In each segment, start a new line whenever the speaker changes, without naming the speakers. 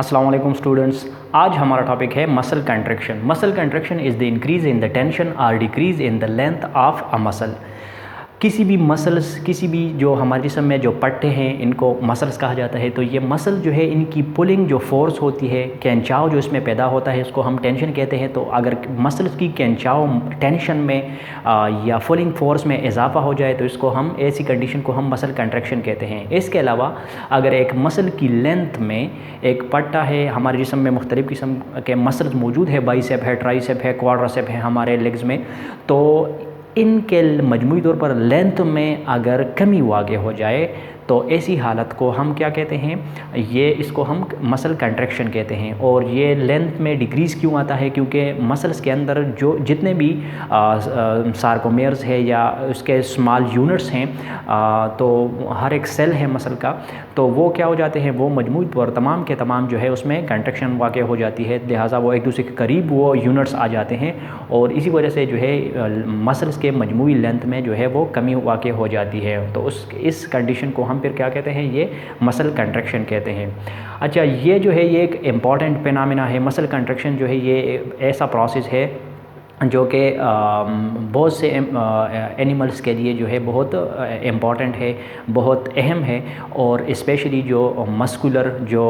अस्सलाम वालेकुम स्टूडेंट्स। आज हमारा टॉपिक है muscle contraction. Muscle contraction is the increase in the tension और decrease in the length of a muscle. किसी भी मसल्स, किसी भी जो हमारे जिस्म में जो पट्टे हैं, इनको मसल्स कहा जाता है। तो ये मसल जो है, इनकी पुलिंग जो फोर्स होती है, खिंचाव जो इसमें पैदा होता है, इसको हम टेंशन कहते हैं। तो अगर मसल्स की खिंचाव टेंशन में या पुलिंग फोर्स में इजाफा हो जाए तो इसको हम, ऐसी कंडीशन को हम मसल कंट्रैक्शन कहते हैं। इसके अलावा अगर एक मसल की लेंथ में एक पट्टा है, हमारे जिस्म में मुख्तलिफ़ किस्म के मसल्स मौजूद है, बाइसेप है, ट्राइसेप है, क्वाड्रिसेप है हमारे लेग्स में, तो इनके मजमूई तौर पर लेंथ में अगर कमी वाक़ हो जाए तो ऐसी हालत को हम क्या कहते हैं, ये इसको हम मसल कंट्रैक्शन कहते हैं। और ये लेंथ में डिक्रीज़ क्यों आता है? क्योंकि मसल्स के अंदर जो जितने भी सार्कोमेयर्स है या उसके स्मॉल यूनिट्स हैं, तो हर एक सेल है मसल का, तो वो क्या हो जाते हैं, वो मजमूई पर तमाम के तमाम जो है उसमें कंट्रैक्शन वाक़ हो जाती है। लिहाजा वो एक दूसरे के करीब वो यूनिट्स आ जाते हैं और इसी वजह से जो है मसल्स के मजमूई लेंथ में जो है वो कमी वाक़ हो जाती है। तो इस कंडीशन को हम फिर क्या कहते हैं, ये मसल कंट्रैक्शन कहते हैं। अच्छा, ये जो है ये एक इम्पॉर्टेंट फिनोमेना है। मसल कंट्रैक्शन जो है ये ऐसा प्रोसेस है जो कि बहुत से एनिमल्स के लिए जो है बहुत इम्पॉर्टेंट है, बहुत अहम है। और स्पेशली जो मस्कुलर जो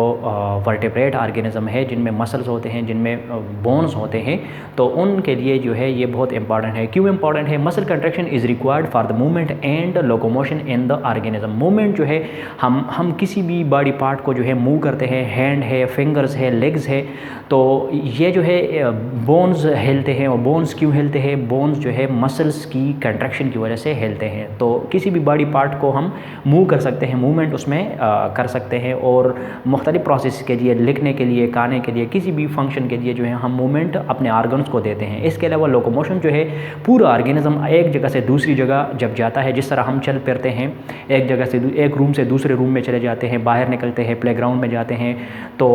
वर्टेब्रेट ऑर्गेनिज्म है, जिनमें मसल्स होते हैं, जिनमें बोन्स होते हैं, तो उनके लिए जो है ये बहुत इंपॉर्टेंट है। क्यों इंपॉर्टेंट है? Muscle contraction is required for the movement and locomotion in the organism. Movement जो है, हम किसी भी बॉडी पार्ट को जो है मूव करते हैं, हैंड है, फिंगर्स है, लेग्स है, तो ये जो है बोन्स हिलते हैं। और बोन्स क्यों हिलते हैं? बोन्स जो है मसल्स की कंट्रैक्शन की वजह से हिलते हैं। तो किसी भी बॉडी पार्ट को हम मूव कर सकते हैं, मूवमेंट उसमें कर सकते हैं। और मुख्तलिफ प्रोसेस के लिए, लिखने के लिए, खाने के लिए, किसी भी फंक्शन के लिए जो है हम मूवमेंट अपने ऑर्गन्स को देते हैं। इसके अलावा लोकोमोशन जो है, पूरा ऑर्गेनिज्म एक जगह से दूसरी जगह जब जाता है, जिस तरह हम चल फिरते हैं, एक जगह से एक रूम से दूसरे रूम में चले जाते हैं, बाहर निकलते हैं, प्लेग्राउंड में जाते हैं, तो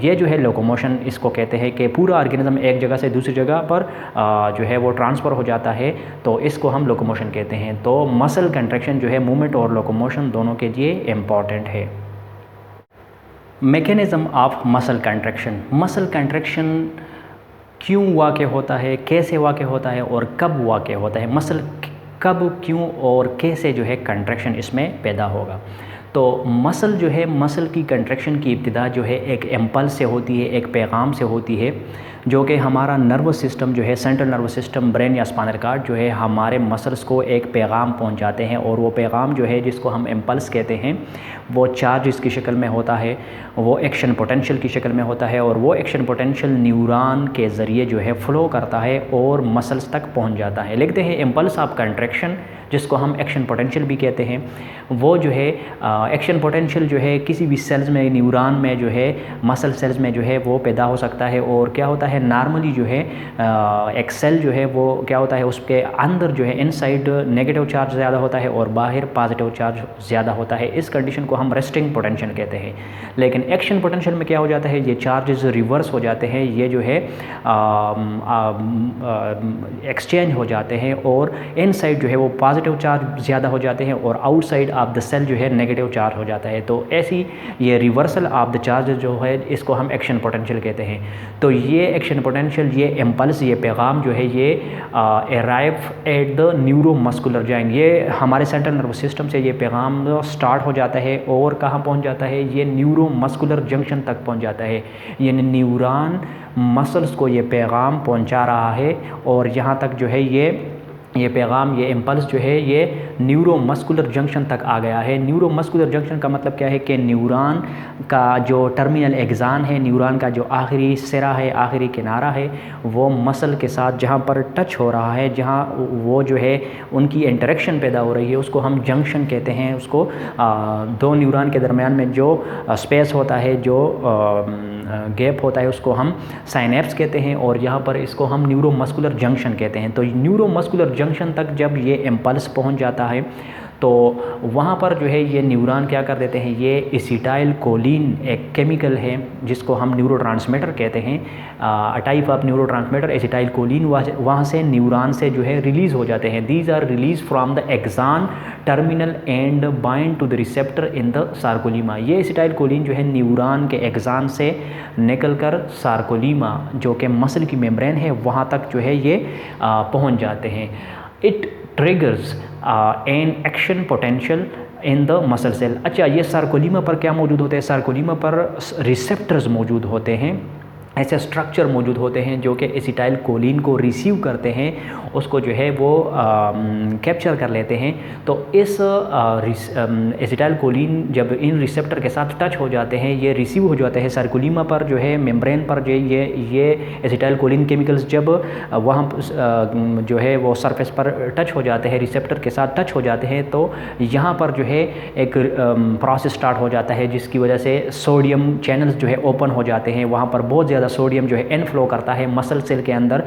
ये जो है लोकोमोशन इसको कहते हैं कि पूरा ऑर्गेनिज्म एक जगह से दूसरी जगह पर जो है वो ट्रांसफ़र हो जाता है, तो इसको हम लोकोमोशन कहते हैं। तो मसल कंट्रैक्शन जो है मूवमेंट और लोकोमोशन दोनों के लिए इम्पॉर्टेंट है। Mechanism of muscle contraction. Muscle contraction क्यों वाक़ होता है, कैसे वाक़ होता है और कब वाक़ होता है? मसल कब, क्यों और कैसे जो है कंट्रैक्शन इसमें पैदा होगा? तो मसल जो है, मसल की कंट्रैक्शन की इब्तिदा जो है एक इम्पल्स से होती है, एक पैगाम से होती है, जो कि हमारा नर्वस सिस्टम जो है, सेंट्रल नर्वस सिस्टम, ब्रेन या स्पाइनल कॉर्ड जो है, हमारे मसल्स को एक पैगाम पहुंचाते हैं। और वो पैगाम जो है, जिसको हम इम्पल्स कहते हैं, वो चार्ज की शक्ल में होता है, वो एक्शन पोटेंशियल की शक्ल में होता है। और वो एक्शन पोटेंशियल न्यूरॉन के ज़रिए जो है फ़्लो करता है और मसल्स तक पहुंच जाता है। लिखते हैं इम्पल्स ऑफ कंट्रैक्शन, जिसको हम एक्शन पोटेंशियल भी कहते हैं। वो जो है एक्शन पोटेंशियल जो है किसी भी सेल्स में, न्यूरॉन में जो है, मसल सेल्स में जो है वो पैदा हो सकता है। और क्या होता है, नॉर्मली जो है एक सेल जो है वो क्या होता है, उसके अंदर जो है इनसाइड नेगेटिव चार्ज ज़्यादा होता है और बाहर पॉजिटिव चार्ज ज़्यादा होता है। इस कंडीशन को हम रेस्टिंग पोटेंशियल कहते हैं। लेकिन एक्शन पोटेंशियल में क्या हो जाता है, ये चार्जेस रिवर्स हो जाते हैं, ये जो है एक्सचेंज हो जाते हैं और इनसाइड जो है वो पॉजिटिव चार्ज ज़्यादा हो जाते हैं और आउटसाइड ऑफ द सेल जो है नेगेटिव चार्ज हो जाता है। तो ऐसी ये रिवर्सल ऑफ द चार्ज जो है, इसको हम एक्शन पोटेंशियल कहते हैं। तो ये एक्शन पोटेंशियल, ये इम्पल्स, ये पैगाम जो है, ये arrive at the neuromuscular joint, ये हमारे सेंट्रल नर्वस सिस्टम से ये पैगाम स्टार्ट हो जाता है और कहाँ पहुँच जाता है, ये न्यूरोमस्कुलर जंक्शन तक पहुँच जाता है। यानी न्यूरॉन मसल्स को ये पैगाम पहुँचा रहा है और यहाँ तक जो है ये पैगाम, ये इम्पल्स जो है, ये न्यूरोमस्कुलर जंक्शन तक आ गया है। न्यूरोमस्कुलर जंक्शन का मतलब क्या है कि न्यूरॉन का जो टर्मिनल एक्सान है, न्यूरॉन का जो आखिरी सिरा है, आखिरी किनारा है, वो मसल के साथ जहाँ पर टच हो रहा है, जहाँ वो जो है उनकी इंटरेक्शन पैदा हो रही है, उसको हम जंक्शन कहते हैं। उसको दो न्यूरॉन के दरमियान में जो स्पेस होता है, जो गैप होता है, उसको हम साइनेप्स कहते हैं। और यहाँ पर इसको हम न्यूरोमस्कुलर जंक्शन कहते हैं। तो न्यूरोमस्कुलर जंक्शन तक जब ये इम्पल्स पहुँच जाता है तो वहाँ पर जो है ये न्यूरॉन क्या कर देते हैं, ये एसिटाइल कोलिन एक केमिकल है जिसको हम न्यूरोट्रांसमीटर कहते हैं, type of neurotransmitter acetyl choline वहाँ से न्यूरॉन से जो है रिलीज़ हो जाते हैं। These are release from the axon terminal and bind to the receptor in the sarcolemma. ये एसिटाइल कोलिन जो है न्यूरॉन के एक्सान से निकलकर सार्कोलीमा जो कि मसल की मेम्ब्रेन है वहाँ तक जो है ये पहुँच जाते हैं। It triggers an action potential in the muscle cell. अच्छा, ये सार्कोलीमा पर क्या मौजूद होते हैं, सार्कोलीमा पर रिसेप्टर्स मौजूद होते हैं, ऐसे स्ट्रक्चर मौजूद होते हैं जो कि एसिटाइल कोलिन को रिसीव करते हैं, उसको जो है वो कैप्चर कर लेते हैं। तो इस एसिटाइल कोलिन जब इन रिसेप्टर के साथ टच हो जाते हैं, ये रिसीव हो जाते हैं सार्कोलीमा पर जो है मेम्ब्रेन पर जो ये एसिटाइल कोलिन केमिकल्स जब वहाँ जो है वो सरफेस पर टच हो जाते हैं, रिसेप्टर के साथ टच हो जाते हैं, तो यहाँ पर जो है एक प्रोसेस स्टार्ट हो जाता है जिसकी वजह से सोडियम चैनल्स जो है ओपन हो जाते हैं। वहाँ पर बहुत ज़्यादा सोडियम जो है इनफ्लो करता है मसल सेल के अंदर,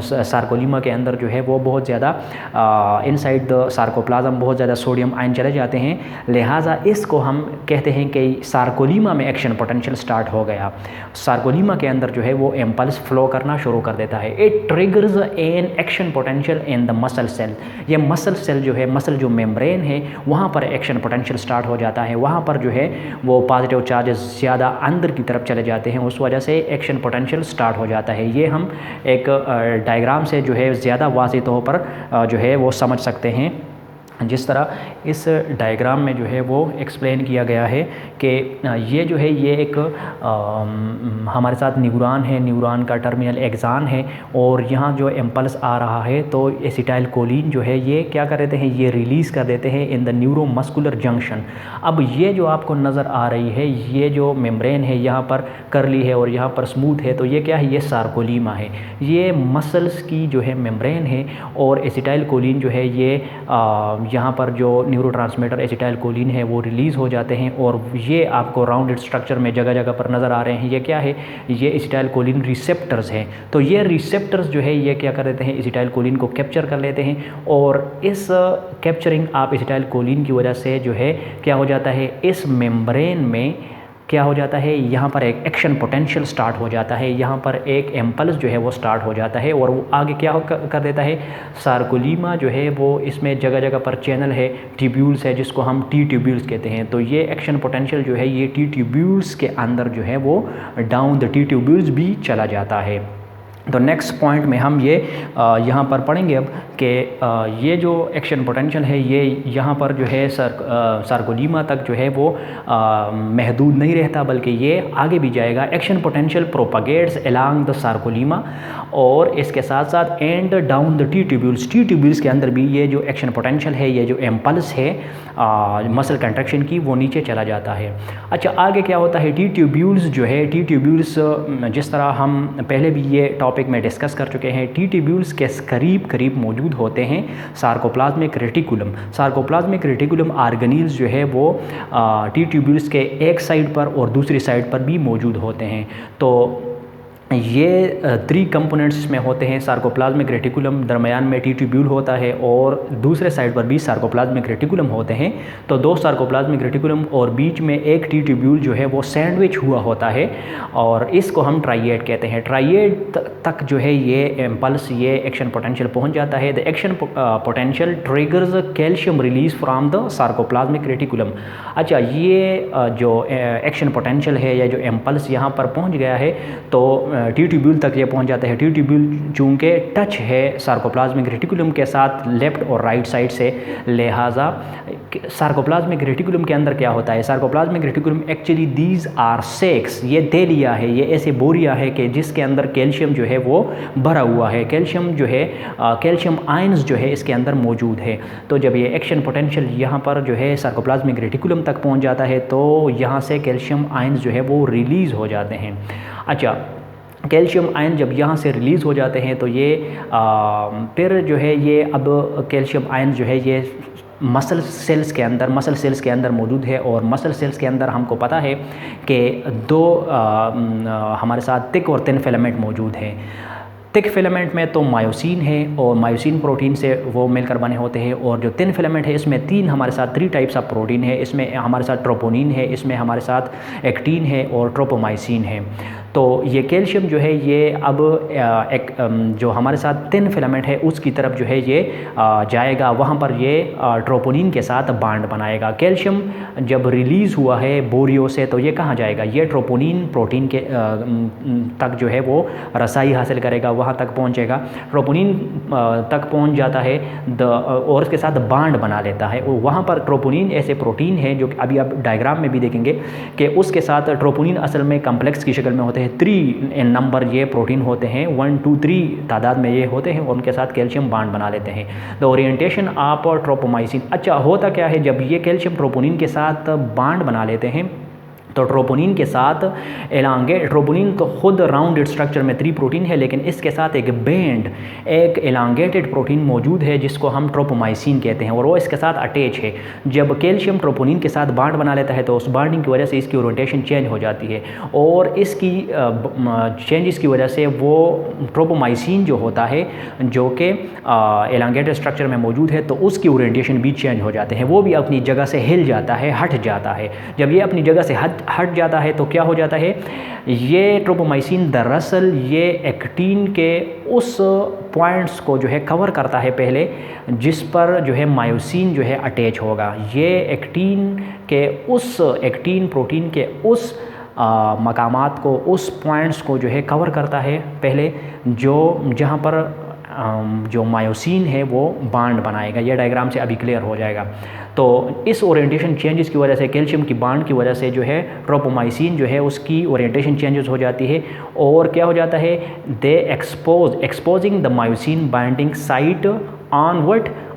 सार्कोलीमा के अंदर जो है वो बहुत ज़्यादा इनसाइड द सार्कोप्लाज्म बहुत ज़्यादा सोडियम आयन चले जाते हैं। लिहाजा इसको हम कहते हैं कि सार्कोलीमा में एक्शन पोटेंशियल स्टार्ट हो गया, सार्कोलीमा के अंदर जो है वो इम्पल्स फ्लो करना शुरू कर देता है। It triggers an action potential in the muscle cell. ये मसल सेल जो है, मसल जो मेम्ब्रेन है वहाँ पर एक्शन पोटेंशियल स्टार्ट हो जाता है, वहाँ पर जो है वो पॉजिटिव चार्जेस ज़्यादा अंदर की तरफ चले जाते हैं, उस वजह से एक्शन पोटेंशियल स्टार्ट हो जाता है। ये हम एक डायग्राम से जो है ज़्यादा वाज़ेह तौर पर जो है वो समझ सकते हैं, जिस तरह इस डायग्राम में जो है वो एक्सप्लेन किया गया है कि ये जो है ये एक हमारे साथ न्यूरॉन है, न्यूरॉन का टर्मिनल एक्सान है और यहाँ जो इम्पल्स आ रहा है तो एसिटाइल कोलिन जो है ये क्या कर देते हैं, ये रिलीज़ कर देते हैं इन द न्यूरोमस्कुलर जंक्शन। अब ये जो आपको नज़र आ रही है, ये जो मेम्ब्रेन है यहाँ पर कर्ली है और यहाँ पर स्मूथ है, तो ये क्या है, ये सार्कोलीमा है, ये मसल्स की जो है मेम्ब्रेन है। और एसिटाइल कोलिन जो है ये यहाँ पर जो न्यूरोट्रांसमीटर एसिटाइल कोलिन है वो रिलीज़ हो जाते हैं और ये आपको राउंडेड स्ट्रक्चर में जगह जगह पर नज़र आ रहे हैं। ये क्या है, ये एसिटाइल कोलिन रिसेप्टर्स हैं। तो ये रिसेप्टर्स जो है ये क्या कर देते हैं, एसिटाइल कोलिन को कैप्चर कर लेते हैं और इस कैप्चरिंग आप एसिटाइल कोलिन की वजह से जो है क्या हो जाता है, इस मेम्ब्रेन में क्या हो जाता है, यहाँ पर एक एक्शन पोटेंशियल स्टार्ट हो जाता है, यहाँ पर एक इम्पल्स जो है वो स्टार्ट हो जाता है और वो आगे क्या कर देता है, सार्कोलीमा जो है वो इसमें जगह जगह पर चैनल है, ट्यूब्यूल्स है जिसको हम टी ट्यूब्यूल्स कहते हैं। तो ये एक्शन पोटेंशियल जो है ये टी ट्यूब्यूल्स के अंदर जो है वो डाउन द टी ट्यूब्यूल्स भी चला जाता है। तो नेक्स्ट पॉइंट में हम ये यहाँ पर पढ़ेंगे अब कि ये जो एक्शन पोटेंशियल है ये यहाँ पर जो है सार्कोलीमा तक जो है वो महदूद नहीं रहता बल्कि ये आगे भी जाएगा। Action potential propagates along the sarcolemma और इसके साथ साथ and down the T tubules. T tubules के अंदर भी ये जो एक्शन पोटेंशियल है, ये जो इम्पल्स है मसल कंट्रैक्शन की, वो नीचे चला जाता है। अच्छा, आगे क्या होता है, टी ट्यूब्यूल्स जो है, टी ट्यूब्यूल्स जिस तरह हम पहले भी ये टॉपिक में डिस्कस कर चुके हैं, टी ट्यूब्यूल्स के करीब करीब मौजूद होते हैं sarcoplasmic reticulum. Sarcoplasmic reticulum organelles जो है वो टी ट्यूब्यूल्स के एक साइड पर और दूसरी साइड पर भी मौजूद होते हैं। तो ये 3 कंपोनेंट्स में होते हैं। सार्कोप्लाज्मिक रेटिकुलम दरमियान में टी ट्यूब्यूल होता है और दूसरे साइड पर भी सार्कोप्लाज्मिक रेटिकुलम होते हैं। तो 2 सार्कोप्लाज्मिक रेटिकुलम और बीच में एक टी ट्यूब्यूल जो है वो सैंडविच हुआ होता है और इसको हम ट्राइएड कहते हैं। ट्राइएड तक जो है ये इम्पल्स, ये एक्शन पोटेंशियल पहुंच जाता है। The action potential triggers calcium release from the sarcoplasmic reticulum. अच्छा, ये जो एक्शन पोटेंशियल है या जो इम्पल्स यहाँ पर पहुँच गया है तो टी ट्यूब्यूल तक ये पहुंच जाता है। टी ट्यूब्यूल चूँकि टच है सार्कोप्लाज्मिक रेटिकुलम के साथ लेफ़्ट और राइट साइड से, लिहाजा सार्कोप्लाज्मिक रेटिकुलम के अंदर क्या होता है, sarcoplasmic reticulum actually these are sacs, ये देलिया है, ये ऐसे बोरिया है कि जिसके अंदर कैल्शियम जो है वो भरा हुआ है। कैल्शियम जो है कैल्शियम आयंस जो है इसके अंदर मौजूद है। तो जब ये एक्शन पोटेंशियल यहाँ पर जो है सार्कोप्लाज्मिक रेटिकुलम तक पहुँच जाता है तो यहाँ से कैल्शियम आयंस जो है वो रिलीज़ हो जाते हैं। अच्छा, कैल्शियम आयन जब यहाँ से रिलीज़ हो जाते हैं तो ये फिर जो है ये अब कैल्शियम आयन जो है ये मसल सेल्स के अंदर मौजूद है और मसल सेल्स के अंदर हमको पता है कि 2 हमारे साथ थिक और थिन फिलामेंट मौजूद है। थिक फिलामेंट में तो मायोसिन है और मायोसिन प्रोटीन से वो मिलकर बने होते हैं, और जो थिन फिलामेंट है इसमें तीन हमारे साथ 3 टाइप्स ऑफ प्रोटीन है। इसमें हमारे साथ ट्रोपोनिन है, इसमें हमारे साथ एक्टिन है और ट्रोपोमाइसिन है। तो ये कैल्शियम जो है ये अब जो हमारे साथ थिन फिलामेंट है उसकी तरफ जो है ये जाएगा, वहाँ पर ये ट्रोपोनिन के साथ बांड बनाएगा। कैल्शियम जब रिलीज़ हुआ है बोरियो से तो ये कहाँ जाएगा, ये ट्रोपोनिन प्रोटीन के तक जो है वो रसाई हासिल करेगा, वहाँ तक पहुँचेगा। ट्रोपोनिन तक पहुँच जाता है और उसके साथ बांड बना लेता है। वहाँ पर ट्रोपोनिन ऐसे प्रोटीन है जो अभी आप डायग्राम में भी देखेंगे कि उसके साथ ट्रोपोनिन असल में कम्प्लेक्स की शक्ल में होते हैं। 3 इन नंबर ये प्रोटीन होते हैं, 1 2 3 तादाद में ये होते हैं, और उनके साथ कैल्शियम बांड बना लेते हैं। द ओरिएंटेशन ऑफ ट्रोपोमाइसिन, अच्छा होता क्या है जब ये कैल्शियम ट्रोपोनिन के साथ बांड बना लेते हैं तो ट्रोपोनिन के साथ ट्रोपोनिन तो खुद राउंडेड स्ट्रक्चर में 3 प्रोटीन है, लेकिन इसके साथ एक एलांगेटेड प्रोटीन मौजूद है जिसको हम ट्रोपोमाइसिन कहते हैं, और वो इसके साथ अटैच है। जब कैल्शियम ट्रोपोनिन के साथ बांड बना लेता है तो उस बांडिंग की वजह से इसकी ओरिएंटेशन चेंज हो जाती है, और इसकी चेंजेस की वजह से वो ट्रोपोमाइसिन जो होता है जो कि एलांगेटेड स्ट्रक्चर में मौजूद है तो उसकी ओरिएंटेशन भी चेंज हो जाते हैं, वो भी अपनी जगह से हिल जाता है, हट जाता है। जब ये अपनी जगह से हट जाता है तो क्या हो जाता है, ये ट्रोपोमाइसिन दरअसल ये एक्टिन के उस पॉइंट्स को जो है कवर करता है पहले जिस पर जो है मायोसिन जो है अटैच होगा। ये एक्टिन प्रोटीन के उस मकामात को, उस पॉइंट्स को जो है कवर करता है पहले, जहाँ पर जो मायोसिन है वो बांड बनाएगा। ये डायग्राम से अभी क्लियर हो जाएगा। तो इस ओरिएंटेशन चेंजेस की वजह से, कैल्शियम की बांड की वजह से जो है ट्रोपोमाइसिन जो है उसकी ओरिएंटेशन चेंजेस हो जाती है, और क्या हो जाता है, they exposing the myosin binding site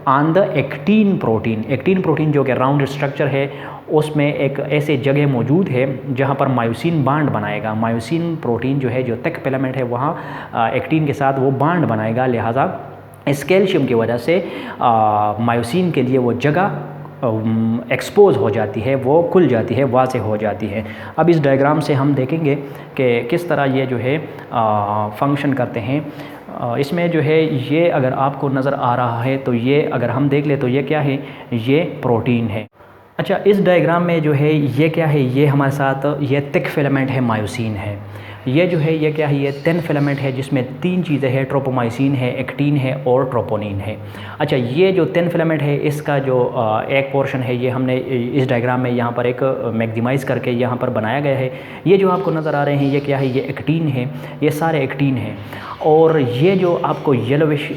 on the actin protein जो कि राउंड स्ट्रक्चर है उसमें एक ऐसे जगह मौजूद है जहाँ पर मायोसिन बांड बनाएगा। मायोसिन प्रोटीन जो है जो थिक फिलामेंट है वहाँ एक्टिन के साथ वो बांड बनाएगा, लिहाजा इस कैल्शियम की वजह से मायोसिन के लिए वो जगह एक्सपोज हो जाती है, वो खुल जाती है, वाज़ेह हो जाती है। अब इस डायग्राम से हम देखेंगे कि किस तरह ये जो है फंक्शन करते हैं। इसमें जो है ये अगर आपको नज़र आ रहा है तो ये अगर हम देख ले तो ये क्या है, ये प्रोटीन है। अच्छा, इस डायग्राम में जो है ये क्या है, ये हमारे साथ ये थिक फिलामेंट है, मायोसिन है। ये जो है ये क्या है, ये थिन फिलामेंट है जिसमें 3 चीज़ें हैं, ट्रोपोमाइसिन है, एक्टिन है और ट्रोपोनिन है। अच्छा, ये जो थिन फिलामेंट है इसका जो एक पोर्शन है ये हमने इस डायग्राम में यहाँ पर एक मैक्सिमाइज़ करके यहाँ पर बनाया गया है। ये जो आपको नज़र आ रहे हैं ये क्या है, ये एक्टिन है, ये सारे एक्टिन हैं। और ये जो आपको येलोविश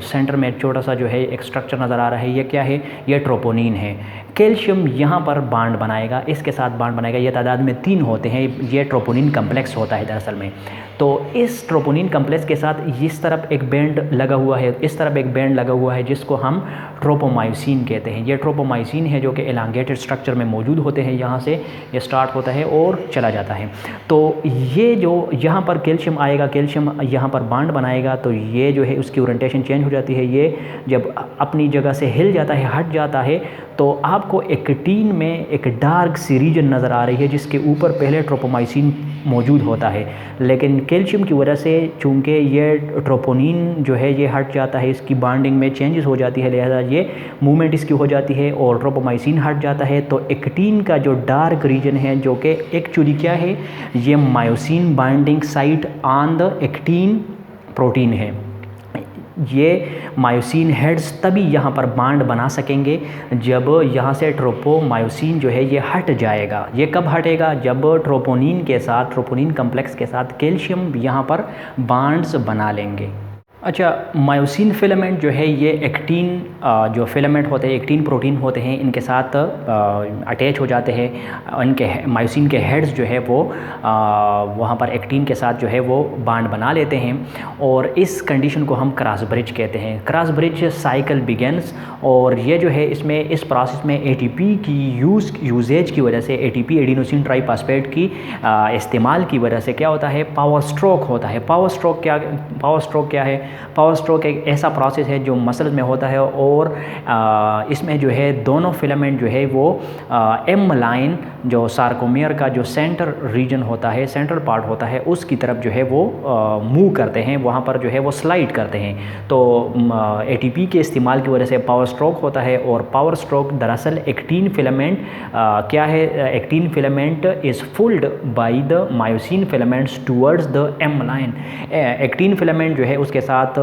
सेंटर में छोटा सा जो है एक स्ट्रक्चर नज़र आ रहा है ये क्या है, ये ट्रोपोनिन है। कैल्शियम यहाँ पर बांड बनाएगा, इसके साथ बांड बनाएगा, ये तादाद में 3 होते हैं, ये ट्रोपोनिन कम्प्लेक्स होता है दरअसल में। तो इस ट्रोपोनिन कम्प्लेक्स के साथ इस तरफ एक बैंड लगा हुआ है, इस तरफ एक बैंड लगा हुआ है जिसको हम ट्रोपोमाइसिन कहते हैं। ये ट्रोपोमाइसिन है जो कि एलांगेटेड स्ट्रक्चर में मौजूद होते हैं, यहाँ से ये स्टार्ट होता है और चला जाता है। तो ये जो यहाँ पर कैल्शियम आएगा, कैल्शियम यहाँ पर बांड बनाएगा, तो ये जो है उसकी ओरिएंटेशन चेंज हो जाती है। ये जब अपनी जगह से हिल जाता है, हट जाता है, तो आपको एक्टिन में एक डार्क सी रीजन नज़र आ रही है जिसके ऊपर पहले ट्रोपोमाइसिन मौजूद होता है, लेकिन कैल्शियम की वजह से चूँकि ये ट्रोपोनिन जो है ये हट जाता है, इसकी बाइंडिंग में चेंजेस हो जाती है, लिहाजा ये मूवमेंट इसकी हो जाती है और ट्रोपोमाइसिन हट जाता है। तो एक्टिन का जो डार्क रीजन है जो कि एक्चुअली क्या है, ये myosin binding site on the actin protein है। ये मायोसिन हेड्स तभी यहाँ पर बांड बना सकेंगे जब यहाँ से ट्रोपोमायोसिन जो है ये हट जाएगा। ये कब हटेगा, जब ट्रोपोनिन के साथ, ट्रोपोनिन कम्प्लेक्स के साथ कैल्शियम यहाँ पर बांड्स बना लेंगे। अच्छा, मायोसिन फिलामेंट जो है ये एक्टिन जो फिलामेंट होते हैं, एक्टिन प्रोटीन होते हैं, इनके साथ अटैच हो जाते हैं। इनके मायोसिन के हेड्स जो है वो वहाँ पर एक्टिन के साथ जो है वो बांड बना लेते हैं, और इस कंडीशन को हम क्रॉस ब्रिज कहते हैं। क्रॉस ब्रिज साइकिल बिगेंस, और ये जो है इसमें इस प्रोसेस में एटीपी की यूजेज की वजह से, एटीपी एडिनोसिन ट्राइफॉस्फेट की इस्तेमाल की वजह से क्या होता है, पावर स्ट्रोक होता है। पावर स्ट्रोक क्या है, पावर स्ट्रोक एक ऐसा प्रोसेस है जो मसल्स में होता है और इसमें जो है दोनों फिलामेंट जो है वो एम लाइन जो सार्कोमियर का जो सेंटर रीजन होता है, सेंट्रल पार्ट होता है, उसकी तरफ जो है वो मूव करते हैं, वहाँ पर जो है वो स्लाइड करते हैं। तो एटीपी के इस्तेमाल की वजह से पावर स्ट्रोक होता है। और पावर स्ट्रोक दरअसल एक्टिन फिलामेंट क्या है, actin filament is pulled by the myosin filaments towards the M line. Actin filament जो है उसके साथ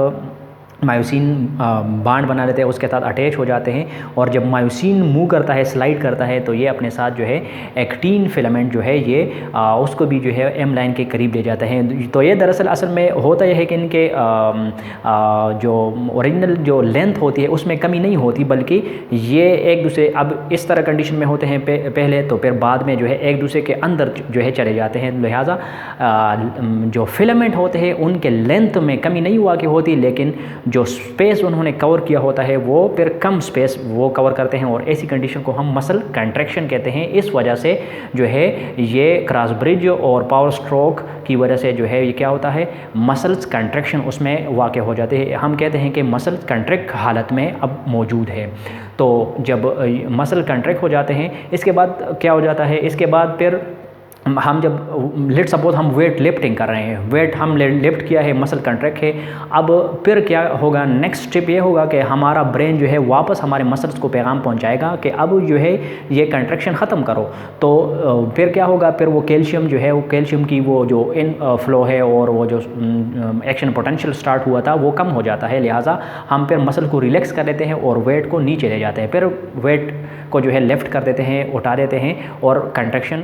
मायोसिन बांड बना लेते हैं, उसके साथ अटैच हो जाते हैं, और जब मायोसिन मूव करता है, स्लाइड करता है, तो ये अपने साथ जो है एक्टिन फिलामेंट जो है ये उसको भी जो है एम लाइन के करीब ले जाते हैं। तो ये दरअसल असल में होता यह है कि इनके जो ओरिजिनल जो लेंथ होती है उसमें कमी नहीं होती, बल्कि ये एक दूसरे अब इस तरह कंडीशन में होते हैं पहले, तो फिर बाद में जो है एक दूसरे के अंदर जो है चले जाते हैं। लिहाजा जो फिलामेंट होते हैं उनके लेंथ में कमी नहीं हुआ कि होती, लेकिन जो स्पेस उन्होंने कवर किया होता है वो फिर कम स्पेस वो कवर करते हैं, और ऐसी कंडीशन को हम मसल कंट्रैक्शन कहते हैं। इस वजह से जो है ये क्रॉस ब्रिज और पावर स्ट्रोक की वजह से जो है ये क्या होता है, मसल्स कंट्रैक्शन उसमें वाक़ हो जाते हैं। हम कहते हैं कि मसल्स कंट्रैक्ट हालत में अब मौजूद है। तो जब मसल कंट्रैक्ट हो जाते हैं, इसके बाद क्या हो जाता है, इसके बाद फिर हम जब लेट सपोज हम वेट लिफ्टिंग कर रहे हैं, वेट हम लिफ्ट किया है, मसल कंट्रैक्ट है, अब फिर क्या होगा, नेक्स्ट स्टेप ये होगा कि हमारा ब्रेन जो है वापस हमारे मसल्स को पैगाम पहुंचाएगा कि अब जो है ये कंट्रैक्शन ख़त्म करो। तो फिर क्या होगा, फिर वो कैल्शियम जो है, वो कैल्शियम की वो जो इन फ्लो है और वो जो एक्शन पोटेंशियल स्टार्ट हुआ था वो कम हो जाता है। लिहाजा हम फिर मसल को रिलैक्स कर लेते हैं और वेट को नीचे ले जाते हैं, फिर वेट को जो है लिफ्ट कर देते हैं, उठा देते हैं, और कंट्रैक्शन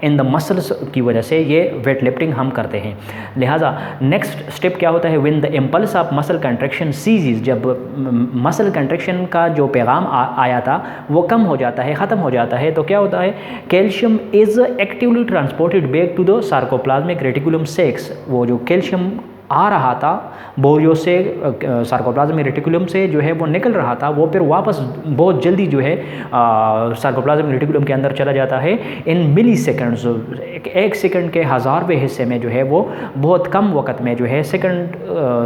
इन द मसल्स की वजह से ये वेट लिफ्टिंग हम करते हैं। लिहाजा नेक्स्ट स्टेप क्या होता है, when the impulse of muscle contraction ceases, जब मसल कंट्रैक्शन का जो पैगाम आया था वो कम हो जाता है, ख़त्म हो जाता है, तो क्या होता है, calcium is actively transported back to the sarcoplasmic reticulum 6। वो जो कैल्शियम आ रहा था बोरियो से, सार्कोप्लाज्मिक रेटिकुलम से जो है वो निकल रहा था, वो फिर वापस बहुत जल्दी जो है सार्कोप्लाज्मिक रेटिकुलम के अंदर चला जाता है इन मिली सेकेंड्स। एक सेकंड के हज़ारवें हिस्से में जो है वो बहुत कम वक्त में जो है, सेकंड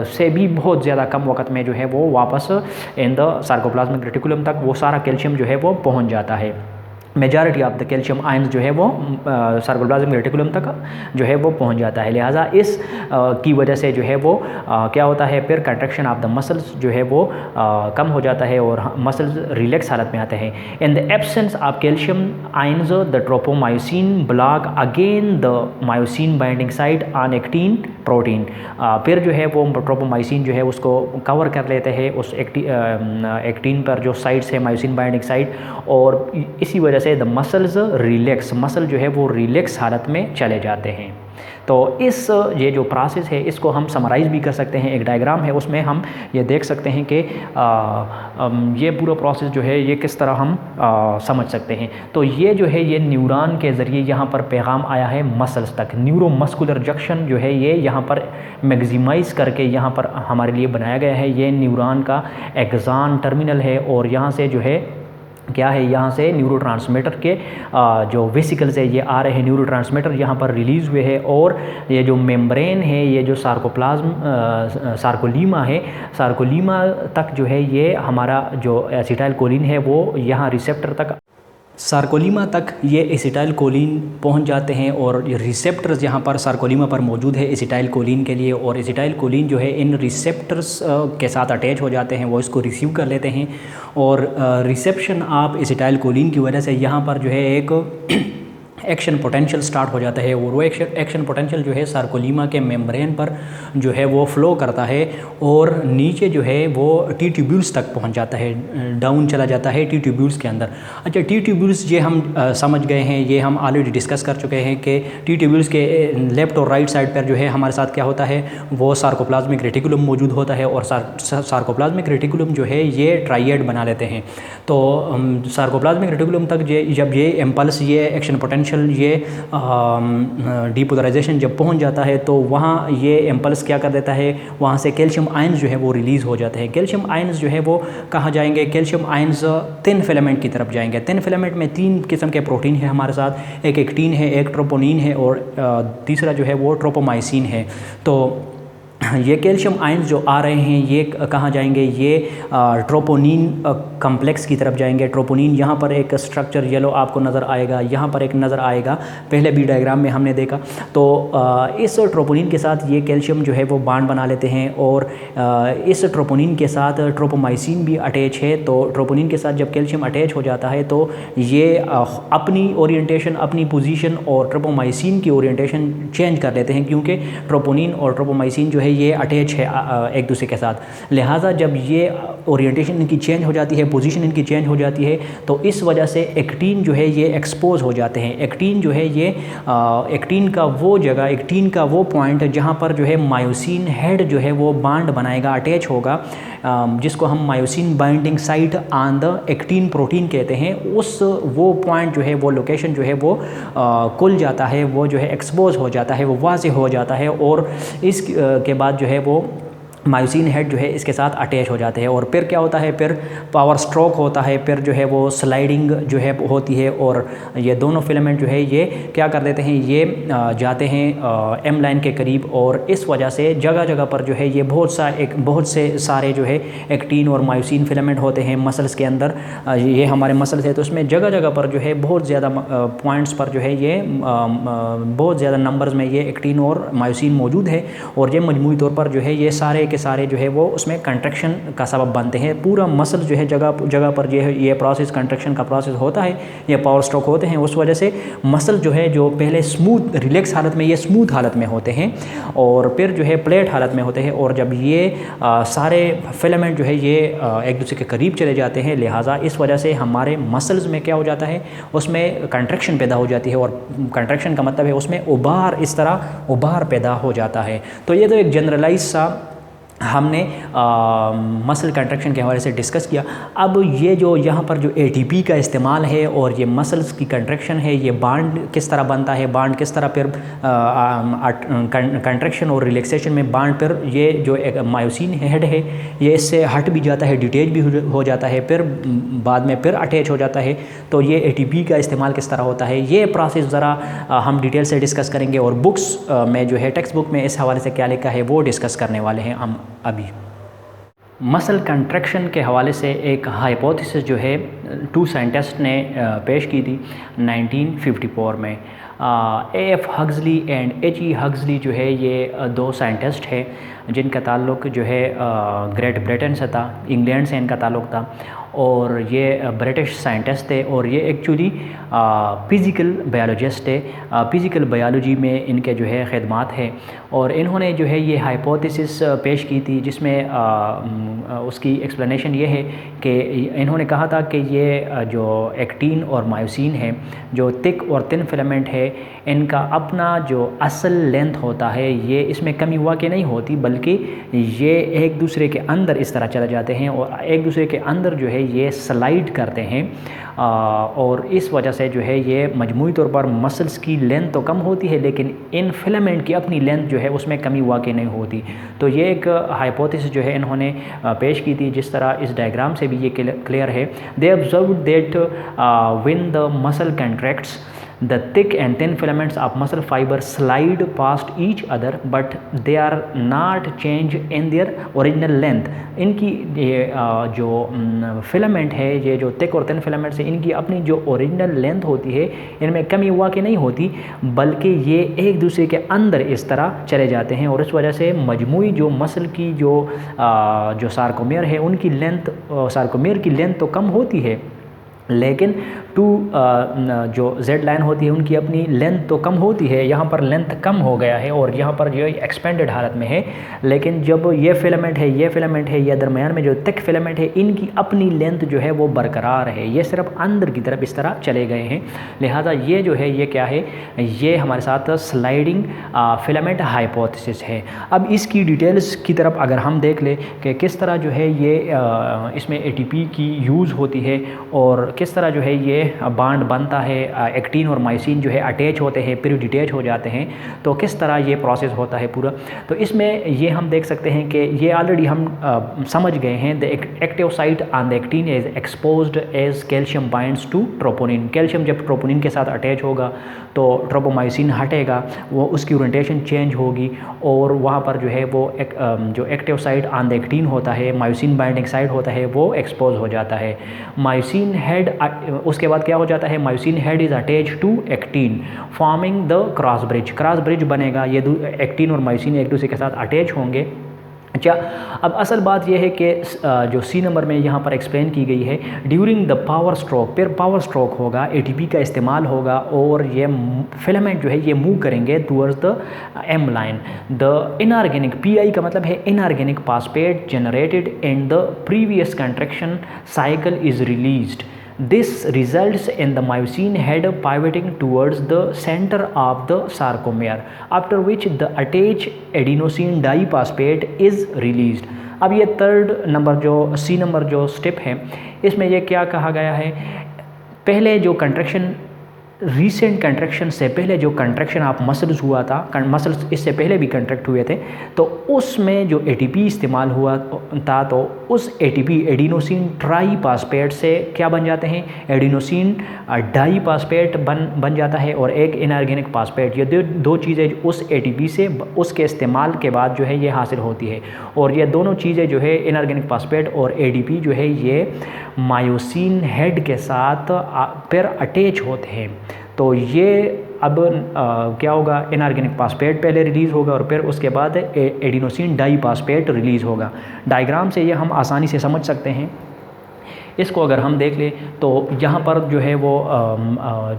से भी बहुत ज़्यादा कम वक्त में जो है वो वापस इन द सार्कोप्लाज्मिक रेटिकुलम तक वो सारा कैल्शियम जो है वो पहुँच जाता है। Majority of the calcium ions जो है वो सार्कोप्लाज्मिक रेटिकुलम तक जो है वो पहुंच जाता है। लिहाजा इस की वजह से जो है वो क्या होता है, फिर कंट्रैक्शन ऑफ द मसल्स जो है वो कम हो जाता है और मसल्स रिलैक्स हालत में आते हैं। In the absence of calcium ions the tropomyosin block again the myosin binding site on actin protein. फिर जो है वो ट्रोपोमायोसिन जो है उसको कवर कर लेते हैं उस एक्टिन पर जो साइट्स है मायोसिन बाइंडिंग साइट, और इसी वजह से द मसल्स रिलैक्स, मसल जो है वो रिलैक्स हालत में चले जाते हैं। तो इस ये जो प्रोसेस है इसको हम समराइज़ भी कर सकते हैं, एक डायग्राम है उसमें हम ये देख सकते हैं कि ये पूरा प्रोसेस जो है ये किस तरह हम समझ सकते हैं। तो ये जो है ये न्यूरॉन के ज़रिए यहाँ पर पैगाम आया है मसल्स तक, न्यूरोमस्कुलर जंक्शन जो है ये यहाँ पर मैक्सिमाइज़ करके यहाँ पर हमारे लिए बनाया गया है। ये न्यूरॉन का एक्सान टर्मिनल है और यहाँ से जो है क्या है, यहाँ से न्यूरोट्रांसमीटर के जो वेसिकल्स है ये आ रहे हैं, न्यूरोट्रांसमीटर यहाँ पर रिलीज़ हुए हैं, और ये जो मेम्ब्रेन है, ये जो सार्कोलीमा है, सार्कोलीमा तक जो है ये हमारा जो एसिटाइल कोलिन है वो यहाँ रिसेप्टर तक, सार्कोलीमा तक ये एसिटाइल कोलिन पहुंच जाते हैं, और रिसेप्टर्स यहाँ पर सार्कोलीमा पर मौजूद है एसिटाइल कोलिन के लिए, और एसिटाइल कोलिन जो है इन रिसेप्टर्स के साथ अटैच हो जाते हैं, वो इसको रिसीव कर लेते हैं, और रिसेप्शन ऑफ एसिटाइल कोलिन की वजह से यहाँ पर जो है एक एक्शन पोटेंशियल स्टार्ट हो जाता है, और वो एक्शन पोटेंशियल जो है सार्कोलीमा के मेम्ब्रेन पर जो है वो फ्लो करता है, और नीचे जो है वो टी ट्यूब्यूल्स तक पहुंच जाता है, डाउन चला जाता है टी ट्यूब्यूल्स के अंदर। अच्छा, टी ट्यूब्यूल्स ये हम समझ गए हैं, ये हम ऑलरेडी डिस्कस कर चुके हैं कि टी ट्यूब्यूल्स के लेफ़्ट और राइट साइड पर जो है हमारे साथ क्या होता है, वो सार्कोप्लाज्मिक रेटिकुलम मौजूद होता है, और सार्कोप्लाज्मिक रेटिकुलम जो है ये ट्राइएड बना लेते हैं। तो सार्कोप्लाज्मिक रेटिकुलम तक जब ये इम्पल्स, ये एक्शन पोटेंशियल, ये डीपोलराइजेशन जब पहुंच जाता है तो वहाँ ये इम्पल्स क्या कर देता है, वहाँ से कैल्शियम आयंस जो है वो रिलीज़ हो जाते हैं। कैल्शियम आयंस जो है वो कहाँ जाएंगे, कैल्शियम आयंस थिन फिलामेंट की तरफ जाएंगे। थिन फिलामेंट में 3 किस्म के प्रोटीन है हमारे साथ, एक एक्टिन है, एक ट्रोपोनिन है, और तीसरा जो है वो ट्रोपोमाइसिन है। तो ये कैल्शियम आयंस जो आ रहे हैं ये कहाँ जाएंगे, ये ट्रोपोनिन कम्प्लेक्स की तरफ जाएंगे। ट्रोपोनिन यहाँ पर एक स्ट्रक्चर येलो आपको नज़र आएगा, यहाँ पर एक नज़र आएगा, पहले भी डायग्राम में हमने देखा। तो इस ट्रोपोनिन के साथ ये कैल्शियम जो है वो बांड बना लेते हैं और इस ट्रोपोनिन के साथ ट्रोपोमाइसिन भी अटैच है। तो ट्रोपोनिन के साथ जब कैल्शियम अटैच हो जाता है तो ये अपनी ओरिएंटेशन, अपनी पोजीशन और ट्रोपोमाइसिन की ओरिएंटेशन चेंज कर लेते हैं, क्योंकि ट्रोपोनिन और ट्रोपोमाइसिन जो है ये अटैच है एक दूसरे के साथ। लिहाजा जब ये ओरिएंटेशन इनकी चेंज हो जाती है, पोजीशन इनकी चेंज हो जाती है, तो इस वजह से एक्टिन जो है ये एक्सपोज हो जाते हैं। एक्टिन जो है ये एक्टिन का वो जगह, एक्टिन का वो पॉइंट जहाँ पर जो है मायोसिन हेड जो है वो बांड बनाएगा, अटैच होगा, जिसको हम myosin binding site on the actin protein कहते हैं। उस वो पॉइंट जो है, वो लोकेशन जो है वो खुल जाता है, वो जो है एक्सपोज हो जाता है, वो वाज़ेह हो जाता है और इस के बाद जो है वो मायोसिन हेड जो है इसके साथ अटैच हो जाते हैं। और फिर क्या होता है, फिर पावर स्ट्रोक होता है, फिर जो है वो स्लाइडिंग जो है होती है और ये दोनों फिलामेंट जो है ये क्या कर देते हैं, ये जाते हैं एम लाइन के करीब। और इस वजह से जगह जगह पर जो है ये बहुत से सारे जो है एक्टिन और मायोसिन फिलामेंट होते हैं मसल्स के अंदर। ये हमारे मसल्स है तो उसमें जगह जगह पर जो है बहुत ज़्यादा पॉइंट्स पर जो है ये बहुत ज़्यादा नंबर्स में ये एक्टिन और मायोसिन मौजूद है। और ये मजमूई तौर पर जो है ये सारे के सारे जो है वो उसमें कंट्रैक्शन का सबब बनते हैं। पूरा मसल जो है जगह जगह पर जो है ये प्रोसेस, कंट्रैक्शन का प्रोसेस होता है, ये पावर स्ट्रोक होते हैं। उस वजह से मसल जो है जो पहले स्मूथ रिलैक्स हालत में, ये स्मूथ हालत में होते हैं और फिर जो है प्लेट हालत में होते हैं। और जब ये सारे फिलामेंट जो है ये एक दूसरे के करीब चले जाते हैं, लिहाजा इस वजह से हमारे मसल्स में क्या हो जाता है, उसमें कंट्रैक्शन पैदा हो जाती है। और कंट्रैक्शन का मतलब है उसमें उबार, इस तरह उबार पैदा हो जाता है। तो ये तो एक जनरलाइज सा हमने मसल कंट्रैक्शन के हवाले से डिस्कस किया। अब ये जो यहाँ पर जो एटीपी का इस्तेमाल है और ये मसल्स की कंट्रैक्शन है, ये बांड किस तरह बनता है, बांड किस तरह फिर कंट्रैक्शन और रिलैक्सेशन में बांड, फिर ये जो एक मायोसिन हेड है ये इससे हट भी जाता है, डिटेच भी हो जाता है, फिर बाद में फिर अटैच हो जाता है। तो ये एटीपी का इस्तेमाल किस तरह होता है, ये प्रोसेस ज़रा हम डिटेल से डिस्कस करेंगे। और बुक्स में जो है, टेक्स्ट बुक में इस हवाले से क्या लिखा है वो डिस्कस करने वाले हैं हम अभी। मसल कंट्रैक्शन के हवाले से एक हाइपोथेसिस जो है 2 साइंटिस्ट ने पेश की थी 1954 में। A.F. हग्सली and H.E. हग्सली जो है ये 2 साइंटिस्ट हैं जिनका ताल्लुक़ जो है ग्रेट ब्रिटेन से था, इंग्लैंड से इनका ताल्लुक़ था। और ये ब्रिटिश साइंटिस्ट थे और ये एक्चुअली फ़िज़िकल बायोलॉजिस्ट है, फ़िज़िकल बायोलॉजी में इनके जो है ख़िदमात है। और इन्होंने जो है ये हाइपोथेसिस पेश की थी जिसमें उसकी एक्सप्लेनेशन ये है कि इन्होंने कहा था कि ये जो एक्टिन और मायोसिन है, जो थिक और थिन फिलामेंट है, इनका अपना जो असल लेंथ होता है ये इसमें कमी वाक़ई नहीं होती, बल्कि ये एक दूसरे के अंदर इस तरह चले जाते हैं और एक दूसरे के अंदर जो है ये स्लाइड करते हैं। और इस वजह से जो है ये मजमूई तौर पर मसल्स की लेंथ तो कम होती है, लेकिन इन फिलामेंट की अपनी लेंथ जो है उसमें कमी वाक़ई नहीं होती। तो ये एक हाइपोथेसिस जो है इन्होंने पेश की थी, जिस तरह इस डायग्राम से भी ये क्लियर है। They observed that when the muscle contracts the thick and thin filaments of muscle fiber slide past each other but they are not change in their original length। इनकी ये जो फिलामेंट है, ये जो थिक और thin filaments है, इनकी अपनी जो ओरिजिनल लेंथ होती है इनमें कमी वाक़ई नहीं होती, बल्कि ये एक दूसरे के अंदर इस तरह चले जाते हैं। और इस वजह से मजमूई जो मसल की जो सार्कोमेयर है उनकी लेंथ, सार्कोमेयर की लेंथ तो कम होती है, लेकिन जो जेड लाइन होती है उनकी अपनी लेंथ तो कम होती है। यहाँ पर लेंथ कम हो गया है और यहाँ पर जो एक्सपेंडेड हालत में है, लेकिन जब ये फिलामेंट है, ये फिलामेंट है, या दरमियान में जो थिक फिलामेंट है, इनकी अपनी लेंथ जो है वो बरकरार है, ये सिर्फ अंदर की तरफ इस तरह चले गए हैं। लिहाजा ये जो है ये क्या है, ये हमारे साथ स्लाइडिंग फिलामेंट हाइपोथेसिस है। अब इसकी डिटेल्स की तरफ अगर हम देख लें कि किस तरह जो है ये इसमें एटीपी की यूज़ होती है और किस तरह जो है ये बॉन्ड बनता है, एक्टिन और मायोसिन जो है अटैच होते हैं फिर डिटैच हो जाते हैं, तो किस तरह ये प्रोसेस होता है पूरा। तो इसमें ये हम देख सकते हैं कि ये ऑलरेडी हम समझ गए हैं। The active site on the actin is exposed as calcium binds to troponin. Calcium जब ट्रोपोनिन के साथ अटैच होगा तो ट्रोपोमायोसिन हटेगा, वो उसकी ओरिएंटेशन चेंज होगी और वहाँ पर जो है वो जो active site on the actin होता है, मायोसिन बाइंडिंग साइट होता है, वो एक्सपोज हो जाता है। मायोसिन हेड, उसके बाद क्या हो जाता है, myosin head is attach to actin forming the cross bridge. Cross bridge बनेगा, ये एक्टिन और मायोसिन एक दूसरे के साथ अटैच होंगे। अच्छा, अब असल बात यह है कि जो सी नंबर में यहाँ पर एक्सप्लेन की गई है, ड्यूरिंग द पावर स्ट्रोक, फिर पावर स्ट्रोक होगा, एटीपी का इस्तेमाल होगा और ये फिलामेंट जो है ये मूव करेंगे towards the M line. The inorganic, PI का मतलब है inorganic phosphate generated in the previous contraction cycle is released. This results in the myosin head pivoting towards the center of the sarcomere, after which the attached adenosine diphosphate is released. अब ये third number जो सी number जो step है, इसमें ये क्या कहा गया है, पहले जो कंट्रैक्शन, रीसेंट कंट्रैक्शन से पहले जो कंट्रैक्शन ऑफ मसल्स हुआ था, मसल्स इससे पहले भी कंट्रैक्ट हुए थे, तो उसमें जो एटीपी इस्तेमाल हुआ था, तो उस एटीपी एडिनोसिन ट्राईफॉस्फेट से क्या बन जाते हैं, एडिनोसिन डाईफॉस्फेट बन जाता है और एक इनऑर्गेनिक फॉस्फेट। ये दो चीज़ें उस एटीपी से उसके इस्तेमाल के बाद जो है ये हासिल होती है और ये दोनों चीज़ें जो है इनऑर्गेनिक फॉस्फेट और एडीपी जो है ये मायोसिन हेड के साथ फिर अटैच होते हैं। तो ये अब क्या होगा, इनऑर्गेनिक फॉस्फेट पहले रिलीज़ होगा और फिर उसके बाद एडिनोसिन डाईफॉस्फेट रिलीज़ होगा। डायग्राम से ये हम आसानी से समझ सकते हैं। इसको अगर हम देख लें तो यहाँ पर जो है वो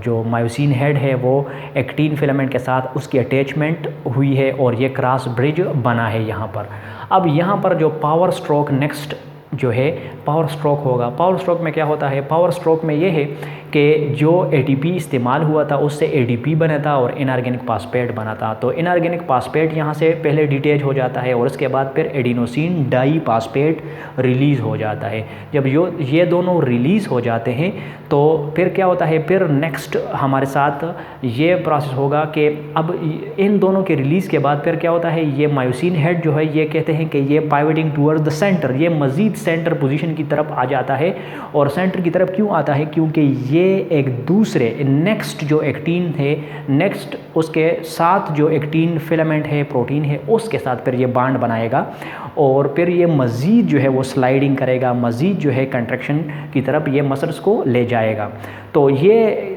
जो मायोसिन हेड है वो एक्टिन फिलामेंट के साथ उसकी अटैचमेंट हुई है और ये क्रॉस ब्रिज बना है यहाँ पर। अब यहाँ पर जो पावर स्ट्रोक नेक्स्ट जो है पावर स्ट्रोक होगा। पावर स्ट्रोक में क्या होता है, पावर स्ट्रोक में ये है कि जो एटीपी इस्तेमाल हुआ था उससे एडीपी बना था और इनऑर्गेनिक फॉस्फेट बना था। तो इनऑर्गेनिक फॉस्फेट यहाँ से पहले डिटैच हो जाता है और उसके बाद फिर एडिनोसिन डाईफॉस्फेट रिलीज़ हो जाता है। जब ये दोनों रिलीज़ हो जाते हैं तो फिर क्या होता है, फिर नेक्स्ट हमारे साथ ये प्रोसेस होगा कि अब इन दोनों के रिलीज़ के बाद फिर क्या होता है, ये मायोसिन हेड जो है ये कहते हैं कि ये पाइवटिंग टूवर्ड द सेंटर, ये मज़ीद सेंटर पोजीशन की तरफ आ जाता है। और सेंटर की तरफ क्यों आता है, क्योंकि ये एक दूसरे नेक्स्ट जो एक्टिन है, नेक्स्ट उसके साथ जो एक्टिन फिलामेंट है, प्रोटीन है, उसके साथ फिर ये बॉन्ड बनाएगा और फिर ये मज़ीद जो है वो स्लाइडिंग करेगा, मज़ीद जो है कंट्रैक्शन की तरफ ये मसल्स को ले जाएगा। तो ये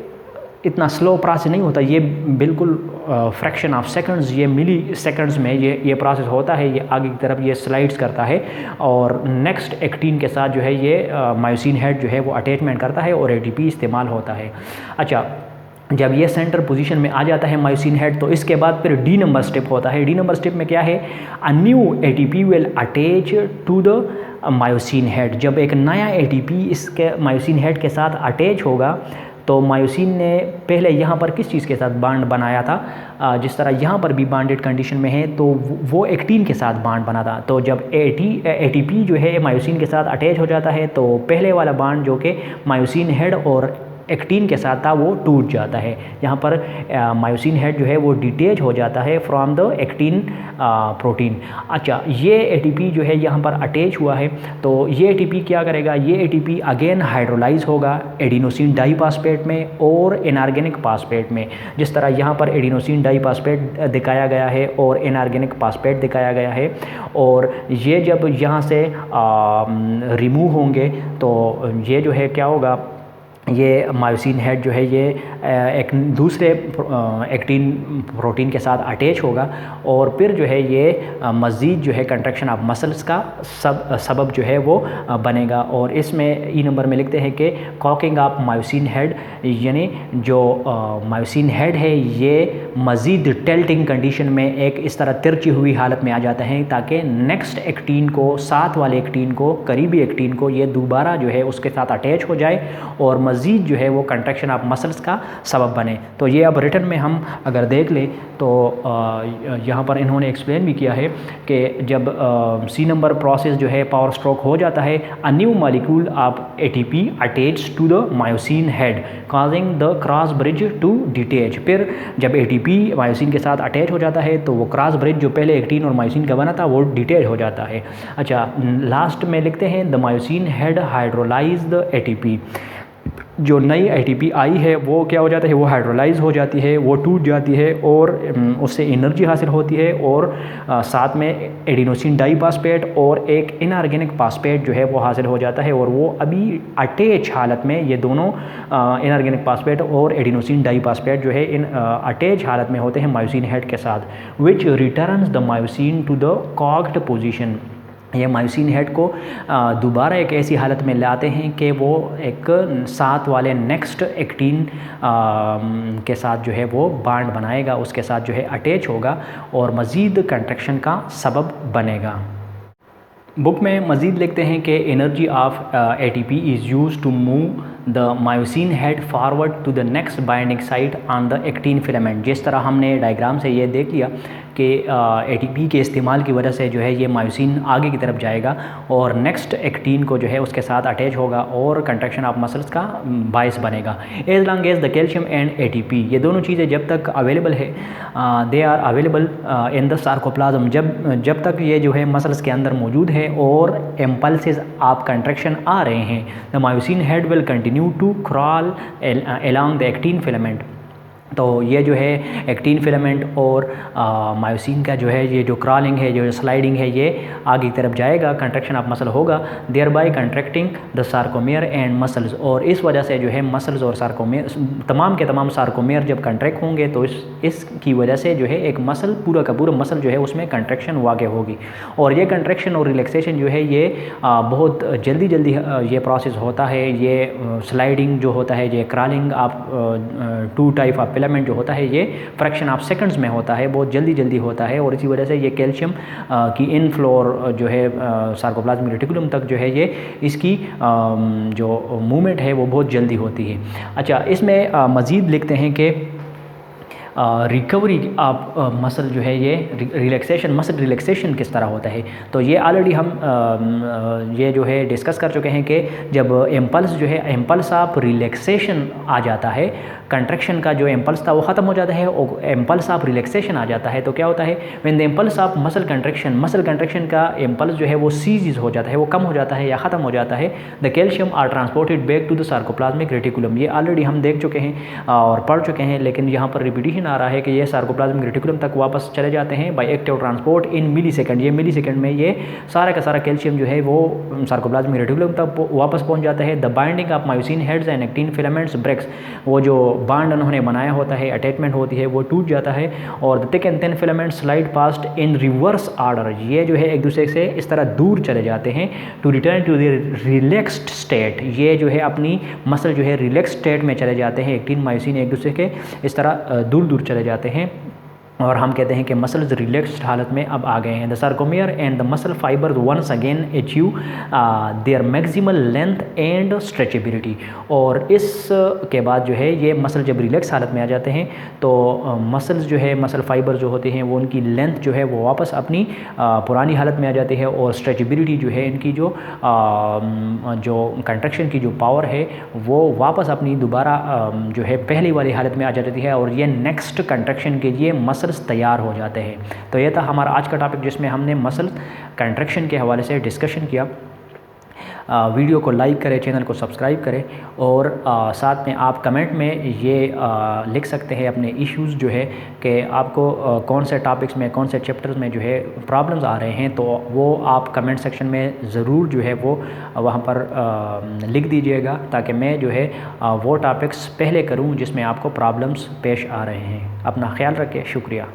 इतना स्लो प्रोसेस नहीं होता, ये बिल्कुल फ्रैक्शन ऑफ सेकंड्स, ये मिली सेकंड्स में ये प्रोसेस होता है। ये आगे की तरफ ये स्लाइड्स करता है और नेक्स्ट एक्टिन के साथ जो है ये मायोसिन हेड जो है वो अटैचमेंट करता है और एटीपी इस्तेमाल होता है। अच्छा, जब ये सेंटर पोजीशन में आ जाता है मायोसिन हेड तो इसके बाद फिर डी नंबर स्टेप होता है। डी नंबर स्टेप में क्या है, a new ATP will attach to the myosin head. जब एक नया एटीपी इसके मायोसिन हेड के साथ अटैच होगा तो मायोसिन ने पहले यहाँ पर किस चीज़ के साथ बॉन्ड बनाया था, जिस तरह यहाँ पर भी बॉन्डेड कंडीशन में है तो वो एक्टिन के साथ बॉन्ड बना था। तो जब एटीपी जो है मायोसिन के साथ अटैच हो जाता है तो पहले वाला बॉन्ड जो कि मायोसिन हेड और एक्टिन के साथ था वो टूट जाता है। यहाँ पर मायोसिन हेड जो है वो डिटैच हो जाता है फ्रॉम द एक्टिन प्रोटीन। अच्छा, ये एटीपी जो है यहाँ पर अटैच हुआ है तो ये एटीपी क्या करेगा, ये एटीपी अगेन हाइड्रोलाइज होगा एडिनोसिन डाईफॉस्फेट में और इनऑर्गेनिक फॉस्फेट में। जिस तरह यहाँ पर एडिनोसिन डाईफॉस्फेट दिखाया गया है और इनऑर्गेनिक फॉस्फेट दिखाया गया है और ये जब यहाँ से रिमूव होंगे तो ये जो है क्या होगा, ये मायोसिन हेड जो है ये एक दूसरे एक्टिन प्रोटीन के साथ अटैच होगा और फिर जो है ये मज़ीद जो है कंट्रैक्शन ऑफ मसल्स का सबब जो है वो बनेगा। और इसमें ई नंबर में लिखते हैं कि कॉकिंग ऑफ मायोसिन हेड, यानी जो मायोसिन हेड है ये मज़ीद टिल्टिंग कंडीशन में एक इस तरह तिरछी हुई हालत में आ जाते हैं ताकि नेक्स्ट एक्टिन को, साथ वाले एक्टिन को, करीबी एक्टिन को ये दोबारा जो है उसके साथ अटैच हो जाए और मज़ीद जो है वो कंट्रैक्शन ऑफ मसल्स का सबब बने। तो ये अब रिटन में हम अगर देख लें तो यहाँ पर इन्होंने एक्सप्लेन भी किया है कि जब सी नंबर प्रोसेस जो है पावर स्ट्रोक हो जाता है, a new molecule of ATP attach to the myosin head causing the cross bridge to detach. फिर जब ATP मायोसिन के साथ अटैच हो जाता है तो वो क्रॉस ब्रिज जो पहले एक्टिन और मायोसिन का बना था वो डिटैच हो जाता है। अच्छा, लास्ट में लिखते हैं the myosin head hydrolyse the ATP। जो नई ATP आई है वो क्या हो जाता है, वो हाइड्रोलाइज हो जाती है, वो टूट जाती है और उससे एनर्जी हासिल होती है और साथ में एडिनोसिन डाइफॉस्फेट और एक इनऑर्गेनिक फॉस्फेट जो है वो हासिल हो जाता है। और वो अभी अटैच हालत में ये दोनों इनऑर्गेनिक फॉस्फेट और एडिनोसिन डाइफॉस्फेट जो है इन अटैच हालत में होते हैं मायोसिन हेड के साथ, which returns the myosin to the cocked position. ये मायोसिन हेड को दोबारा एक ऐसी हालत में लाते हैं कि वो एक साथ वाले नेक्स्ट एक्टिन के साथ जो है वो बांड बनाएगा, उसके साथ जो है अटैच होगा और मज़ीद कंट्रैक्शन का सबब बनेगा। बुक में मज़ीद लिखते हैं कि energy of ATP is use to move the myosin head forward to the next binding site on the actin filament. जिस तरह हमने डायग्राम से ये देख लिया कि ATP के इस्तेमाल की वजह से जो है ये मायोसिन आगे की तरफ जाएगा और नेक्स्ट एक्टिन को जो है उसके साथ अटैच होगा और कंट्रैक्शन ऑफ मसल्स का बायस बनेगा। As long as the calcium and ATP, ये दोनों चीज़ें जब तक अवेलेबल है, they are available in the sarcoplasm, जब तक ये जो है मसल्स के अंदर मौजूद है और इम्पल्सेस ऑफ कंट्रैक्शन आ रहे हैं, the myosin head will continue to crawl along the actin filament. तो ये जो है एक्टिन फिलामेंट और मायोसिन का जो है ये जो क्रॉलिंग है, जो स्लाइडिंग है, ये आगे की तरफ जाएगा, कंट्रैक्शन ऑफ मसल होगा, thereby contracting the sarcomere and muscles. और इस वजह से जो है मसल्स और सार्कोमेयर तमाम के तमाम सार्कोमेयर जब कंट्रैक्ट होंगे तो इसकी वजह से जो है एक मसल पूरा का पूरा मसल जो है उसमें कंट्रैक्शन वाक़ होगी। और ये कंट्रैक्शन और रिलैक्सेशन जो है ये बहुत जल्दी ये प्रोसेस होता है। ये स्लाइडिंग जो होता है, ये crawling of two type of filament जो होता है ये फ्रैक्शन ऑफ सेकंड्स में होता है, बहुत जल्दी होता है। और इसी वजह से ये कैल्शियम की इनफ्लोर जो है सार्कोप्लाज्मिक रेटिकुलम तक जो है ये इसकी जो मूवमेंट है वो बहुत जल्दी होती है। अच्छा, इसमें मज़ीद लिखते हैं कि रिकवरी ऑफ मसल जो है ये रिलैक्सेशन, मसल रिलैक्सेशन किस तरह होता है, तो ये ऑलरेडी हम ये जो है डिस्कस कर चुके हैं कि जब इम्पल्स जो है, इम्पल्स ऑफ रिलैक्सेशन आ जाता है, कंट्रैक्शन का जो इम्पल्स था वो ख़त्म हो जाता है और इम्पल्स ऑफ रिलैक्सेशन आ जाता है, तो क्या होता है, when the impulse of muscle contraction का इम्पल्स जो है वो सीज हो जाता है, वो कम हो जाता है या ख़त्म हो जाता है, the calcium are transported back to the sarcoplasmic reticulum. ये ऑलरेडी हम देख चुके हैं और पढ़ चुके हैं, लेकिन यहाँ पर रिपीटिशन आ रहा है कि ये सार्कोप्लाज्मिक रेटिकुलम तक वापस चले जाते हैं by active transport in millisecond. ये मिली सेकेंड में ये सारा का सारा कैल्शियम जो है वो सार्कोप्लाज्मिक रेटिकुलम तक वापस पहुँच जाता है। The binding of myosin heads and actin filaments breaks, वो जो बांड उन्होंने बनाया होता है, अटैचमेंट होती है, वो टूट जाता है और the thick and thin filament slide past in reverse order. ये जो है एक दूसरे से इस तरह दूर चले जाते हैं to return to the relaxed state. ये जो है अपनी मसल जो है रिलैक्स स्टेट में चले जाते हैं, एक्टिन मायोसिन एक दूसरे के इस तरह दूर चले जाते हैं और हम कहते हैं कि मसल्स रिलैक्स्ड हालत में अब आ गए हैं। The sarcomere and the muscle fibre once again achieve their maximal length and stretchability. और इस के बाद जो है ये मसल जब रिलैक्स हालत में आ जाते हैं तो मसल्स जो है, मसल फाइबर जो होते हैं वो उनकी लेंथ जो है वो वापस अपनी पुरानी हालत में आ जाती है और स्ट्रेचेबिलिटी जो है इनकी जो कंट्रैक्शन की जो पावर है वो वापस अपनी दोबारा जो है पहली वाली हालत में आ जाती है और ये नेक्स्ट कंट्रैक्शन के लिए मसल्स तैयार हो जाते हैं। तो ये था हमारा आज का टॉपिक जिसमें हमने मसल कंट्रैक्शन के हवाले से डिस्कशन किया। वीडियो को लाइक करें, चैनल को सब्सक्राइब करें और साथ में आप कमेंट में ये लिख सकते हैं अपने इश्यूज़ जो है कि आपको कौन से टॉपिक्स में, कौन से चैप्टर्स में जो है प्रॉब्लम्स आ रहे हैं, तो वो आप कमेंट सेक्शन में ज़रूर जो है वो वहाँ पर लिख दीजिएगा ताकि मैं जो है वो टॉपिक्स पहले करूँ जिसमें आपको प्रॉब्लम्स पेश आ रहे हैं। अपना ख्याल रखें, शुक्रिया।